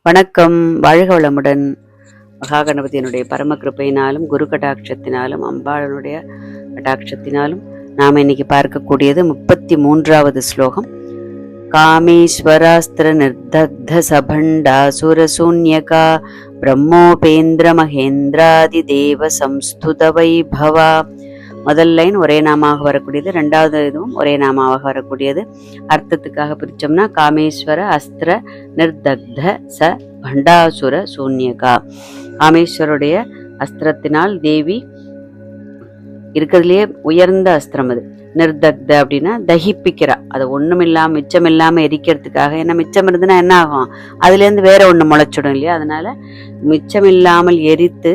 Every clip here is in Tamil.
வணக்கம். வாழ்க வளமுடன். மகாகணபதியினுடைய பரம கிருபையினாலும் குரு கடாட்சத்தினாலும் அம்பாளனுடைய கடாட்சத்தினாலும் நாம் இன்னைக்கு பார்க்கக்கூடியது 33வது ஸ்லோகம். காமேஸ்வராஸ்திர நிர்தக்த சபண்டாசுரசூன்யகா பிரம்மோபேந்திர மகேந்திராதி தேவ சம்ஸ்துத வைபவா. முதல் லைன் ஒரே நாமாக வரக்கூடியது, ரெண்டாவது இதுவும் ஒரே நாமாக வரக்கூடியது. அர்த்தத்துக்காக பிரிச்சோம்னா காமேஸ்வர அஸ்திர நிர்தக்த ச பண்டாசுர சூன்யகா. காமேஸ்வருடைய அஸ்திரத்தினால் தேவி இருக்கிறதுலயே உயர்ந்த அஸ்திரம் அது. நிர்தக்த அப்படின்னா தகிப்பிக்கிறா, அது ஒண்ணும் இல்லாம மிச்சம் இல்லாம எரிக்கிறதுக்காக. ஏன்னா மிச்சம் இருந்துன்னா என்ன ஆகும், அதுல இருந்து வேற ஒண்ணு முளைச்சிடும் இல்லையா? அதனால மிச்சம் இல்லாமல் எரித்து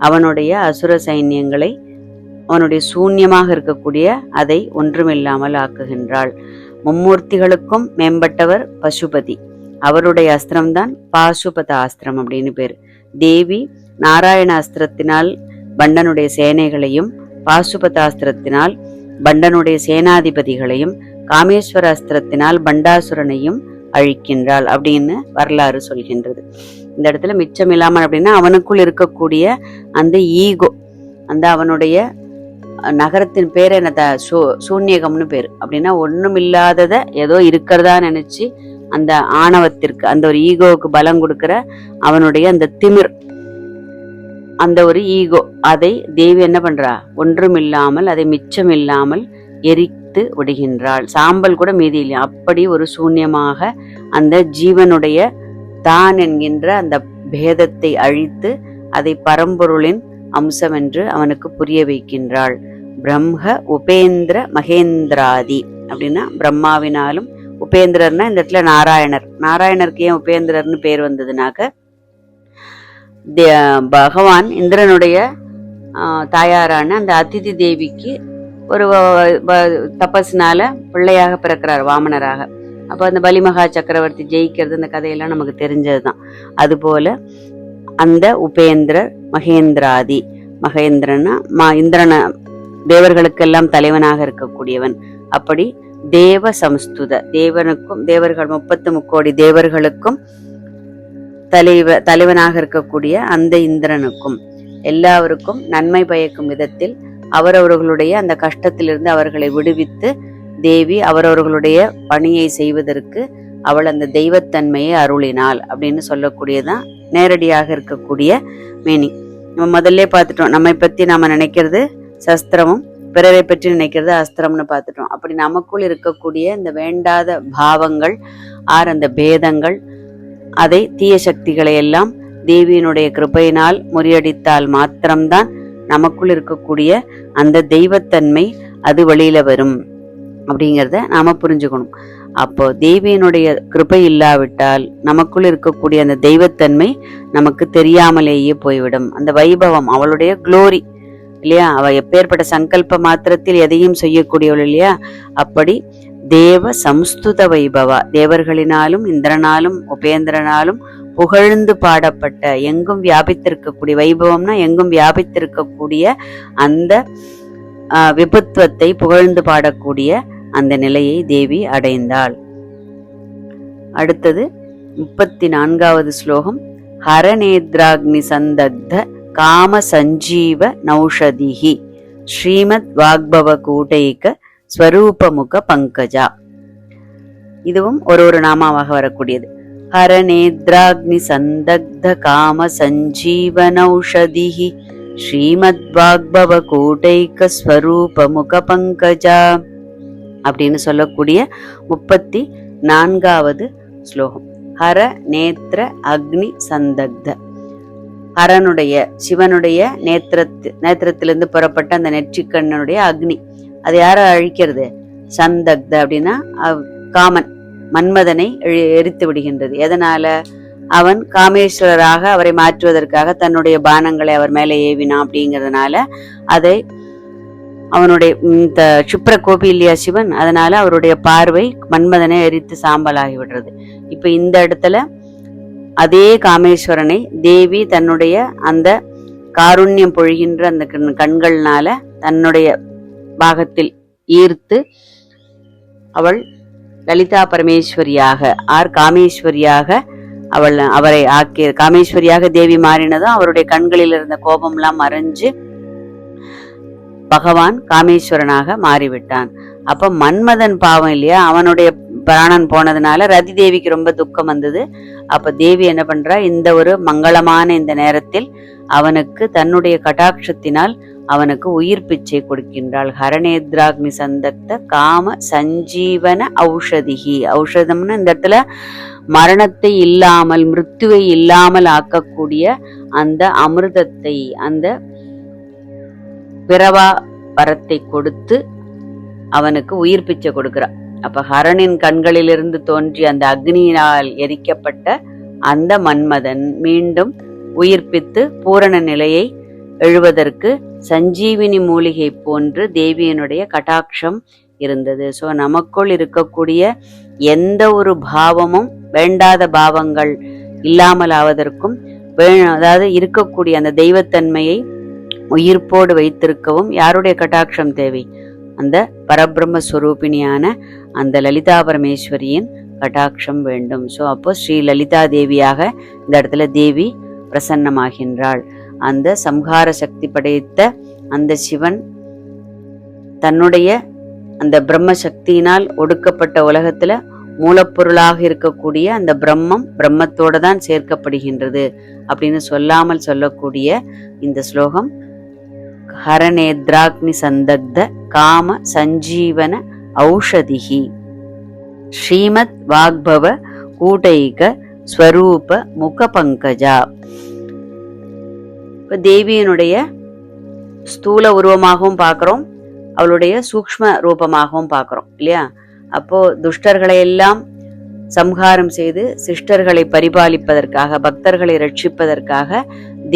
அவனுடைய அசுர சைன்யங்களை, அவனுடைய சூன்யமாக இருக்கக்கூடிய அதை ஒன்றுமில்லாமல் ஆக்குகின்றாள். மும்மூர்த்திகளுக்கும் மேம்பட்டவர் பசுபதி, அவருடைய அஸ்திரம்தான் பாசுபத அஸ்திரம் அப்படின்னு பேரு. தேவி நாராயண அஸ்திரத்தினால் பண்டனுடைய சேனைகளையும், பாசுபத அஸ்திரத்தினால் பண்டனுடைய சேனாதிபதிகளையும், காமேஸ்வர அஸ்திரத்தினால் பண்டாசுரனையும் அழிக்கின்றாள் அப்படின்னு வரலாறு சொல்கின்றது. இந்த இடத்துல மிச்சம் இல்லாமல் அப்படின்னா அவனுக்குள் இருக்கக்கூடிய அந்த ஈகோ, அந்த அவனுடைய நகரத்தின் பேர் என்ன, சூன்யகம்னு பேரு. அப்படின்னா ஒண்ணும் இல்லாததை ஏதோ இருக்கிறதா நினைச்சு அந்த ஆணவத்திற்கு, அந்த ஒரு ஈகோவுக்கு பலம் கொடுக்கிற அவனுடைய அந்த திமிர், அந்த ஒரு ஈகோ, அதை தேவி என்ன பண்றா, ஒன்றும் இல்லாமல் அதை மிச்சம் இல்லாமல் எரித்து விடுகின்றாள். சாம்பல் கூட மீதி இல்லையா, அப்படி ஒரு சூன்யமாக அந்த ஜீவனுடைய தான் என்கின்ற அந்த பேதத்தை அழித்து அதை பரம்பொருளின் அம்சம் என்று அவனுக்கு புரிய வைக்கின்றாள். பிரம்ம உபேந்திர மகேந்திராதி அப்படின்னா பிரம்மாவினாலும், உபேந்திரர்னா இந்த இடத்துல நாராயணர். நாராயணருக்கு ஏன் உபேந்திரர்னு பேர் வந்ததுனாக்க, பகவான் இந்திரனுடைய தாயாரான அந்த அதிதி தேவிக்கு ஒரு தபஸ்னால பிள்ளையாக பிறக்கிறார், வாமனராக. அப்போ அந்த பலிமகா சக்கரவர்த்தி ஜெயிக்கிறது, அந்த கதையெல்லாம் நமக்கு தெரிஞ்சதுதான். அதுபோல அந்த உபேந்திரர் மகேந்திராதி, மகேந்திரனா இந்திரன தேவர்களுக்கெல்லாம் தலைவனாக இருக்கக்கூடியவன். அப்படி தேவ சம்ஸ்துத, தேவனுக்கும் தேவர்கள் 33 கோடி தேவர்களுக்கும் தலைவனாக இருக்கக்கூடிய அந்த இந்திரனுக்கும் எல்லாருக்கும் நன்மை பயக்கும் விதத்தில் அவரவர்களுடைய அந்த கஷ்டத்திலிருந்து அவர்களை விடுவித்து தேவி அவரவர்களுடைய பணியை செய்வதற்கு அவள் அந்த தெய்வத்தன்மையை அருளினாள் அப்படின்னு சொல்லக்கூடியதான் நேரடியாக இருக்கக்கூடிய மீனிங். நம்ம முதல்ல பார்த்துட்டோம், நம்மை பத்தி நாம நினைக்கிறது சஸ்திரமும் பிறரை பற்றி நினைக்கிறது அஸ்திரம்னு பார்த்துட்டோம். அப்படி நமக்குள் இருக்கக்கூடிய இந்த வேண்டாத பாவங்கள் அந்த பேதங்கள், அதை தீய சக்திகளை எல்லாம் தேவியினுடைய கிருபையினால் முறியடித்தால் மாத்திரம்தான் நமக்குள் இருக்கக்கூடிய அந்த தெய்வத்தன்மை அது வெளியில வரும் அப்படிங்கிறத நாம புரிஞ்சுக்கணும். அப்போ தேவியினுடைய கிருபை இல்லாவிட்டால் நமக்குள் இருக்கக்கூடிய அந்த தெய்வத்தன்மை நமக்கு தெரியாமலேயே போய்விடும். அந்த வைபவம், அவளுடைய குளோரி இல்லையா, அவ எப்பேற்பட்ட சங்கல்ப மாத்திரத்தில் எதையும் செய்யக்கூடியவள் இல்லையா. அப்படி தேவ சம்ஸ்துத வைபவா, தேவர்களினாலும் இந்திரனாலும் உபேந்திரனாலும் புகழ்ந்து பாடப்பட்ட, எங்கும் வியாபித்திருக்கக்கூடிய வைபவம்னா எங்கும் வியாபித்திருக்கக்கூடிய அந்த விபத்துவத்தை புகழ்ந்து பாடக்கூடிய அந்த நிலையை தேவி அடைந்தாள். அடுத்தது 34வது ஸ்லோகம். ஹரநேத்ராக்னி சந்தக்த காம சஞ்சீவ நௌஷதிஹி ஸ்ரீமத் வாக்பவ கூட்டைக ஸ்வரூபமுக பங்கஜா. இதுவும் ஒரு நாமாவாக வரக்கூடியது. ஹரநேத்ராக்னி சந்தக்த காம சஞ்சீவ நௌஷதிஹி ஸ்ரீமத் வாக்பவ கூட்டைக ஸ்வரூபமுக பங்கஜா அப்படின்னு சொல்லக்கூடிய 34வது ஸ்லோகம். ஹர நேத்ர அக்னி சந்தக்த, ஹரனுடைய சிவனுடைய நேத்திரத்திலிருந்து புறப்பட்ட அந்த நெற்றிக்கண்ணனுடைய அக்னி, அது யார அழிக்கிறது, சந்தக்த அப்படின்னா காமன் மன்மதனை எரித்து விடுகின்றது. எதனால, அவன் காமேஸ்வரராக அவரை மாற்றுவதற்காக தன்னுடைய பானங்களை அவர் மேலே ஏவினான். அப்படிங்கிறதுனால அதை அவனுடைய சுப்ர கோபி இல்லையா சிவன், அதனால அவருடைய பார்வை மன்மதனை எரித்து சாம்பலாகி விடுறது. இப்ப இந்த இடத்துல அதே காமேஸ்வரனை தேவி தன்னுடைய அந்த காருண்யம் பொழிகின்ற அந்த கண்கள்னால தன்னுடைய பாகத்தில் ஈர்த்து அவள் லலிதா பரமேஸ்வரியாக காமேஸ்வரியாக அவரை ஆக்கி காமேஸ்வரியாக தேவி மாறினதும் அவருடைய கண்களில் இருந்த கோபம்லாம் மறைஞ்சு பகவான் காமேஸ்வரனாக மாறிவிட்டான். அப்ப மன்மதன் பாவம் இல்லையா, அவனுடைய பிராணன் போனதுனால ரதி தேவிக்கு ரொம்ப துக்கம் வந்தது. அப்ப தேவி என்ன பண்றா, இந்த ஒரு மங்களமான இந்த நேரத்தில் அவனுக்கு தன்னுடைய கடாட்சத்தினால் அவனுக்கு உயிர் பிச்சை கொடுக்கின்றாள். ஹரநேத்ராக்னி சந்தக்த காம சஞ்சீவன ஔஷதிகி. ஔஷதம்னு இந்த இடத்துல மரணத்தை இல்லாமல் மிருத்துவை இல்லாமல் ஆக்கக்கூடிய அந்த அமிர்தத்தை, அந்த பிறவா வரத்தை கொடுத்து அவனுக்கு உயிர் பிச்சை கொடுக்கிறான். அப்ப ஹரனின் கண்களிலிருந்து தோன்றி அந்த அக்னியினால் எரிக்கப்பட்ட அந்த மன்மதன் மீண்டும் உயிர்ப்பித்து பூரண நிலையை எழுவதற்கு சஞ்சீவினி மூலிகை போன்று தேவியனுடைய கடாட்சம் இருந்தது. ஸோ நமக்குள் இருக்கக்கூடிய எந்த ஒரு பாவமும் வேண்டாத பாவங்கள் இல்லாமல் ஆவதற்கும், அதாவது இருக்கக்கூடிய அந்த தெய்வத்தன்மையை உயிர்ப்போடு வைத்திருக்கவும் யாருடைய கடாட்சம் தேவை? அந்த பரபிரம்மஸ்வரூபிணியான அந்த லலிதா பரமேஸ்வரியின் கடாட்சம் வேண்டும். ஸோ அப்போ ஸ்ரீ லலிதா தேவியாக இந்த இடத்துல தேவி பிரசன்னமாகின்றாள். அந்த சம்ஹார சக்தி படைத்த அந்த சிவன் தன்னுடைய அந்த பிரம்ம சக்தியினால் ஒடுக்கப்பட்ட உலகத்துல மூலப்பொருளாக இருக்கக்கூடிய அந்த பிரம்மத்தோட தான் சேர்க்கப்படுகின்றது அப்படின்னு சொல்லாமல் சொல்லக்கூடிய இந்த ஸ்லோகம் ஹரநேத்ராக்னி சந்தக்த காம சஞ்சீவன ஔஷதிகி ஸ்ரீமத் வாக்பவ கூடைக ஸ்வரூப முக பங்கஜா. இப்ப தேவியனுடைய ஸ்தூல உருவமாகவும் பார்க்கிறோம், அவளுடைய சூக்ஷ்ம ரூபமாகவும் பார்க்கிறோம் இல்லையா. அப்போ துஷ்டர்களை எல்லாம் சம்ஹாரம் செய்து சிஷ்டர்களை பரிபாலிப்பதற்காக, பக்தர்களை ரட்சிப்பதற்காக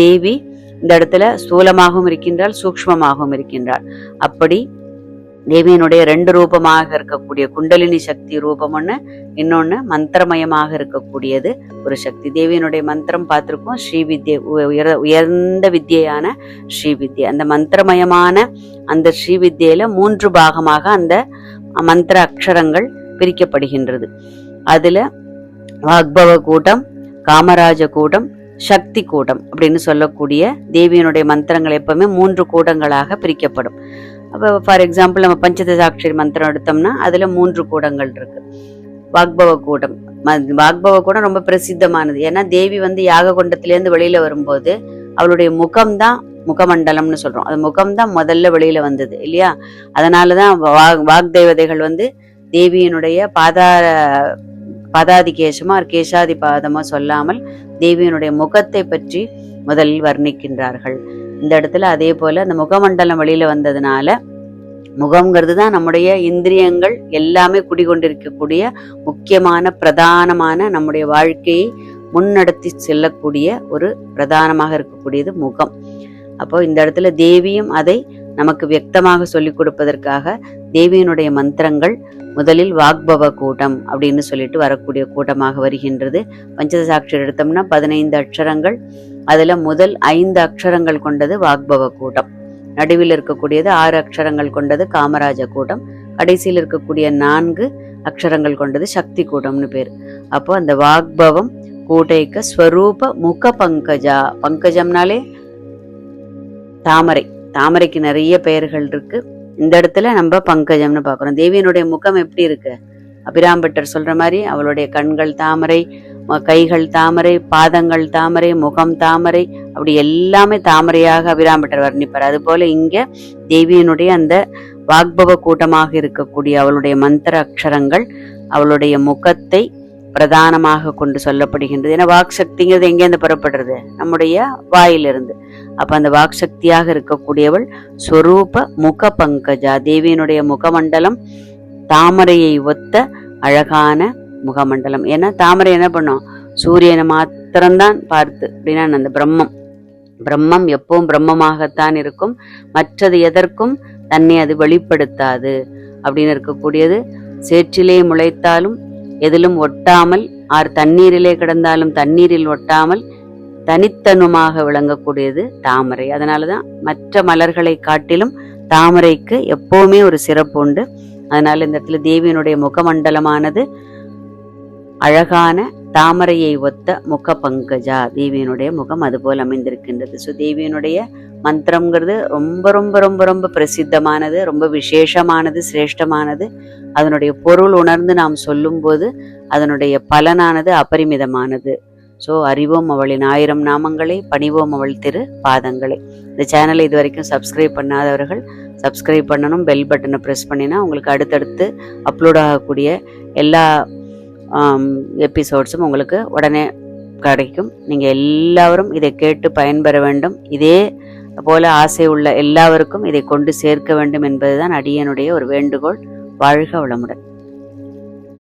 தேவி இந்த இடத்துல ஸ்தூலமாகவும் இருக்கின்றாள், சூக்ஷ்மமாகவும் இருக்கின்றாள். அப்படி தேவியனுடைய 2 ரூபமாக இருக்கக்கூடிய குண்டலினி சக்தி ரூபம் ஒண்ணு, இன்னொன்னு மந்திரமயமாக இருக்கக்கூடியது ஒரு சக்தி. தேவியனுடைய மந்திரம் பார்த்திருக்கோம், ஸ்ரீவித்யை, உயர்ந்த வித்யான ஸ்ரீவித்யை. அந்த மந்திரமயமான அந்த ஸ்ரீவித்யில 3 பாகமாக அந்த மந்திர அக்ஷரங்கள் பிரிக்கப்படுகின்றது. அதுல வாக்பவ கூட்டம், காமராஜ கூட்டம், சக்தி கூட்டம் அப்படின்னு சொல்லக்கூடிய தேவியனுடைய மந்திரங்கள் எப்பவுமே 3 கூடங்களாக பிரிக்கப்படும். அப்போ ஃபார் எக்ஸாம்பிள் நம்ம பஞ்சதசாட்சரி மந்திரம் எடுத்தோம்னா அதுல 3 கூடங்கள் இருக்கு. வாக்பவ கூட்டம், வாக்பவ கூடம் ரொம்ப பிரசித்தமானது. ஏன்னா தேவி யாக குண்டத்திலேருந்து வெளியில வரும்போது அவளுடைய முகம்தான் முகமண்டலம்னு சொல்றோம். அது முகம்தான் முதல்ல வெளியில வந்தது இல்லையா. அதனாலதான் வாக்தேவதைகள் தேவியினுடைய பாதாதி கேசமா கேசாதி பாதமா சொல்லாமல் தேவியினுடைய முகத்தை பற்றி முதலில் வர்ணிக்கின்றார்கள் இந்த இடத்துல. அதே போல அந்த முகமண்டலம் வெளியில வந்ததுனால, முகம்ங்கிறது தான் நம்முடைய இந்திரியங்கள் எல்லாமே குடிகொண்டிருக்கக்கூடிய முக்கியமான பிரதானமான நம்முடைய வாழ்க்கையை முன்னெடுத்து செல்லக்கூடிய ஒரு பிரதானமாக இருக்கக்கூடியது முகம். அப்போ இந்த இடத்துல தேவியும் அதை நமக்கு வியக்தமாக சொல்லிக் கொடுப்பதற்காக தேவியினுடைய மந்திரங்கள் முதலில் வாக்பவ கூட்டம் அப்படின்னு சொல்லிட்டு வரக்கூடிய கூட்டமாக வருகின்றது. பஞ்சதசாட்சரி எடுத்தோம்னா 15 அக்ஷரங்கள், அதுல முதல் 5 அக்ஷரங்கள் கொண்டது வாக்பவ கூட்டம், நடுவில் இருக்கக்கூடியது 6 அக்ஷரங்கள் கொண்டது காமராஜ கூட்டம், கடைசியில் இருக்கக்கூடிய 4 அக்ஷரங்கள் கொண்டது சக்தி கூட்டம்னு பேரு. அப்போ அந்த வாக்பவம் கூட்டைக்க ஸ்வரூப முக பங்கஜா. பங்கஜம்னாலே தாமரை, தாமரைக்கு நிறைய பெயர்கள் இருக்கு. இந்த இடத்துல நம்ம பங்கஜம்னு பாக்குறோம். தேவியனுடைய முகம் எப்படி இருக்கு? அபிராம்பட்டர் சொல்ற மாதிரி அவளுடைய கண்கள் தாமரை, கைகள் தாமரை, பாதங்கள் தாமரை, முகம் தாமரை, அப்படி எல்லாமே தாமரையாக அபிராம்பட்டர் வர்ணிப்பார். அது போல இங்க தேவியனுடைய அந்த வாக்பவ கூட்டமாக இருக்கக்கூடிய அவளுடைய மந்திர அக்ஷரங்கள் அவளுடைய முகத்தை பிரதானமாக கொண்டு சொல்லப்படுகின்றது. ஏன்னா வாக் சக்திங்கிறது எங்கேருந்து புறப்படுறது? நம்முடைய வாயிலிருந்து. அப்ப அந்த வாக் சக்தியாக இருக்கக்கூடியவள் ஸ்வரூப முக பங்கஜா. தேவியனுடைய முகமண்டலம் தாமரையை ஒத்த அழகான முகமண்டலம். ஏன்னா தாமரை என்ன பண்ணும்? சூரியனை மாத்திரம்தான் பார்த்து, அப்படின்னா அந்த பிரம்மம் எப்பவும் பிரம்மமாகத்தான் இருக்கும், மற்றது எதற்கும் தன்னை அது வெளிப்படுத்தாது அப்படின்னு இருக்கக்கூடியது. சேற்றிலே முளைத்தாலும் எதிலும் ஒட்டாமல், தண்ணீரிலே கிடந்தாலும் தண்ணீரில் ஒட்டாமல் தனித்தனுமாக விளங்கக்கூடியது தாமரை. அதனாலதான் மற்ற மலர்களை காட்டிலும் தாமரைக்கு எப்பவுமே ஒரு சிறப்பு உண்டு. அதனால இந்த இடத்துல தேவியனுடைய முகமண்டலமானது அழகான தாமரையை ஒத்த முக பங்கஜா, தேவியினுடைய முகம் அதுபோல் அமைந்திருக்கின்றது. ஸோ தேவியினுடைய மந்திரம்ங்கிறது ரொம்ப ரொம்ப ரொம்ப ரொம்ப பிரசித்தமானது, ரொம்ப விசேஷமானது, சிரேஷ்டமானது. அதனுடைய பொருள் உணர்ந்து நாம் சொல்லும்போது அதனுடைய பலனானது அபரிமிதமானது. ஸோ அறிவோம் அவளின் 1000 நாமங்களை, பணிவோம் அவள் திரு பாதங்களை. இந்த சேனலை இது வரைக்கும் சப்ஸ்கிரைப் பண்ணாதவர்கள் சப்ஸ்கிரைப் பண்ணணும். பெல் பட்டனை ப்ரெஸ் பண்ணினா உங்களுக்கு அடுத்தடுத்து அப்லோட் ஆகக்கூடிய எல்லா எபிசோட்ஸும் உங்களுக்கு உடனே கிடைக்கும். நீங்கள் எல்லாரும் இதை கேட்டு பயன்பெற வேண்டும். இதே போல ஆசை உள்ள எல்லாருக்கும் இதை கொண்டு சேர்க்க வேண்டும் என்பதுதான் அடியனுடைய ஒரு வேண்டுகோள். வாழ்க வளமுடன்.